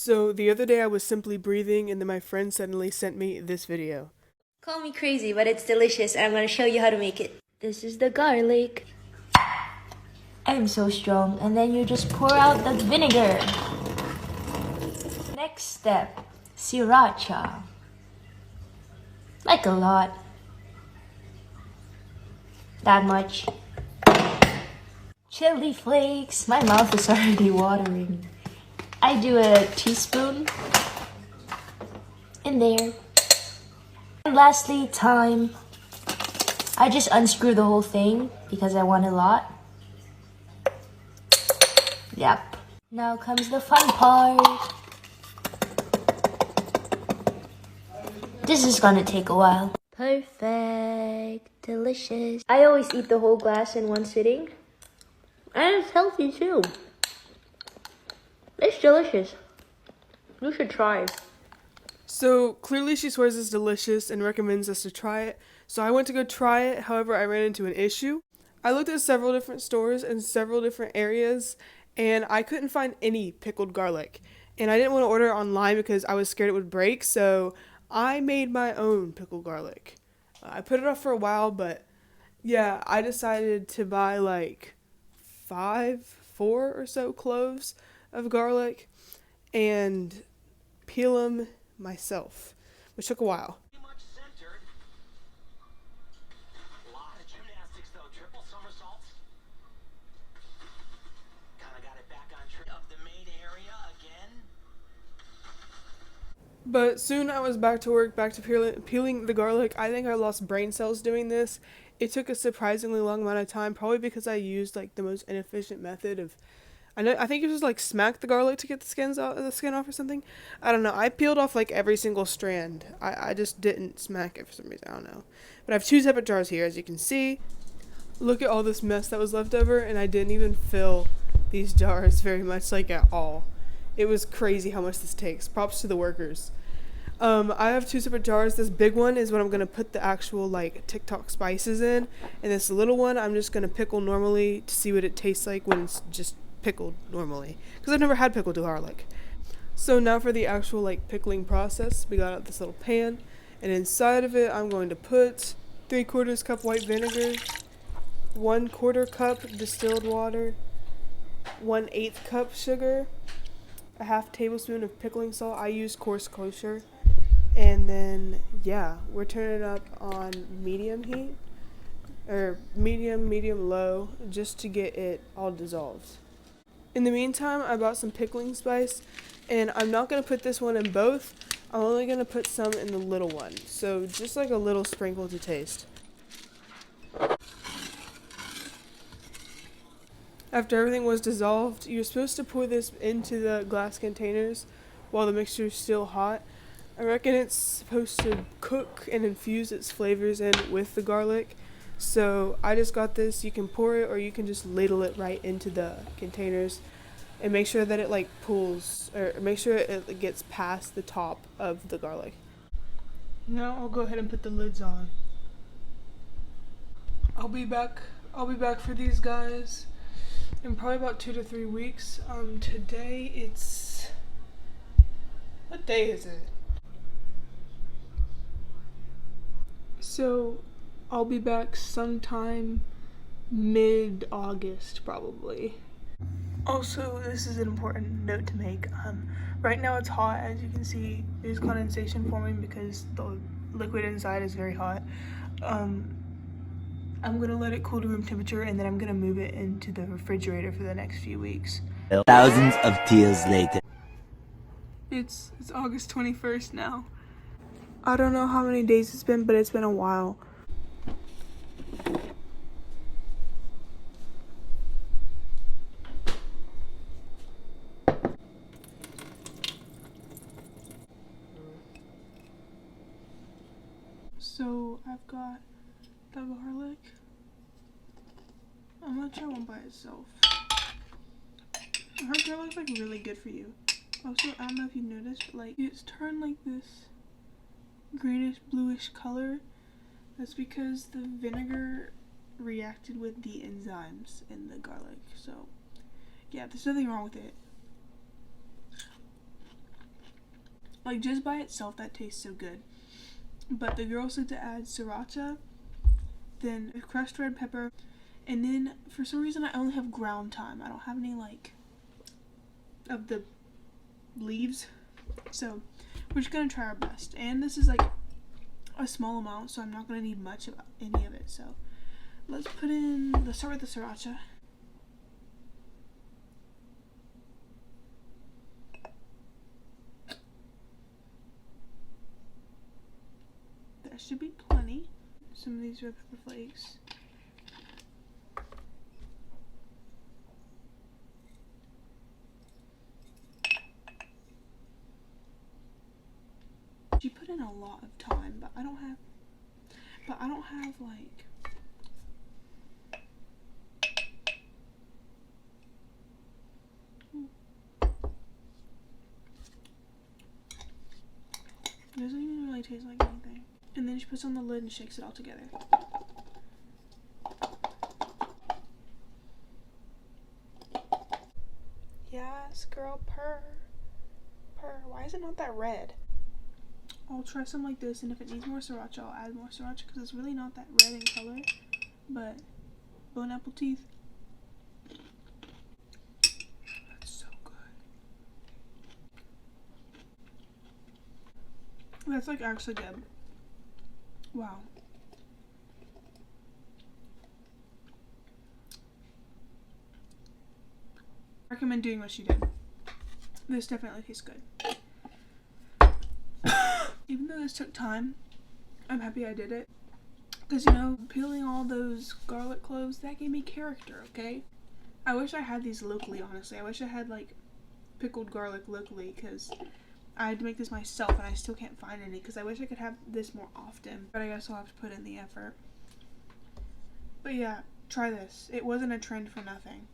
So the other day I was simply breathing and then my friend suddenly sent me this video. Call me crazy, but it's delicious and I'm gonna show you how to make it. This is the garlic. I'm so strong. And then you just pour out the vinegar. Next step, sriracha. Like a lot. That much. Chili flakes. My mouth is already watering. I do a teaspoon in there. And lastly, thyme. I just unscrew the whole thing because I want a lot. Yep. Now comes the fun part. This is gonna take a while. Perfect. Delicious. I always eat the whole glass in one sitting. And it's healthy too. It's delicious. You should try. So clearly she swears it's delicious and recommends us to try it. So I went to go try it, however I ran into an issue. I looked at several different stores in several different areas and I couldn't find any pickled garlic. And I didn't want to order it online because I was scared it would break, so I made my own pickled garlic. I put it off for a while, but yeah, I decided to buy like four or so cloves of garlic and peel them myself, which took a while. But soon I was back to work, back to peeling the garlic. I think I lost brain cells doing this. It took a surprisingly long amount of time, probably because I used like the most inefficient method of. I think it was like smack the garlic to get the skin off or something. I don't know. I peeled off like every single strand. I just didn't smack it for some reason. I don't know. But I have two separate jars here, as you can see. Look at all this mess that was left over, and I didn't even fill these jars very much, like at all. It was crazy how much this takes. Props to the workers. I have two separate jars. This big one is what I'm going to put the actual like TikTok spices in. And this little one I'm just going to pickle normally to see what it tastes like when it's just pickled normally. Because I've never had pickled garlic. So now for the actual like pickling process. We got out this little pan. And inside of it I'm going to put 3/4 cup white vinegar, 1/4 cup distilled water, 1/8 cup sugar, a half tablespoon of pickling salt. I use coarse kosher. And then, yeah, we're turning up on medium heat, or medium low, just to get it all dissolved. In the meantime, I bought some pickling spice, and I'm not going to put this one in both. I'm only going to put some in the little one, so just like a little sprinkle to taste. After everything was dissolved, you're supposed to pour this into the glass containers while the mixture is still hot. I reckon it's supposed to cook and infuse its flavors in with the garlic. So I just got this. You can pour it or you can just ladle it right into the containers and make sure that it like pulls, or make sure it gets past the top of the garlic. Now I'll go ahead and put the lids on. I'll be back for these guys in probably about 2 to 3 weeks. Today it's, what day is it? So I'll be back sometime mid-August probably. Also, this is an important note to make. Right now it's hot, as you can see. There's condensation forming because the liquid inside is very hot. I'm gonna let it cool to room temperature and then I'm gonna move it into the refrigerator for the next few weeks. Thousands of tears later. It's August 21st now. I don't know how many days it's been, but it's been a while. So I've got the garlic. I'm gonna try one by itself. I heard garlic's like really good for you. Also, I don't know if you noticed, but like it's turned like this greenish bluish color. That's because the vinegar reacted with the enzymes in the garlic. So yeah, there's nothing wrong with it. Like, just by itself, that tastes so good. But the girl said to add sriracha, then crushed red pepper, and then for some reason I only have ground thyme. I don't have any, like, of the leaves. So we're just gonna try our best. And this is like a small amount, so I'm not gonna need much of any of it. So let's start with the sriracha. That should be plenty. Some of these red pepper flakes. She put in a lot of time, but I don't have like, it doesn't even really taste like anything. And then she puts on the lid and shakes it all together. Yes, girl, purr. Why is it not that red? I'll try some like this, and if it needs more sriracha, I'll add more sriracha, because it's really not that red in color. But bone apple teeth. That's so good. That's like actually good. Wow. I recommend doing what she did. This definitely tastes good. Even though this took time, I'm happy I did it. Because, you know, peeling all those garlic cloves, that gave me character, okay? I wish I had these locally, honestly. I wish I had, like, pickled garlic locally, because I had to make this myself, and I still can't find any, because I wish I could have this more often. But I guess I'll have to put in the effort. But yeah, try this. It wasn't a trend for nothing.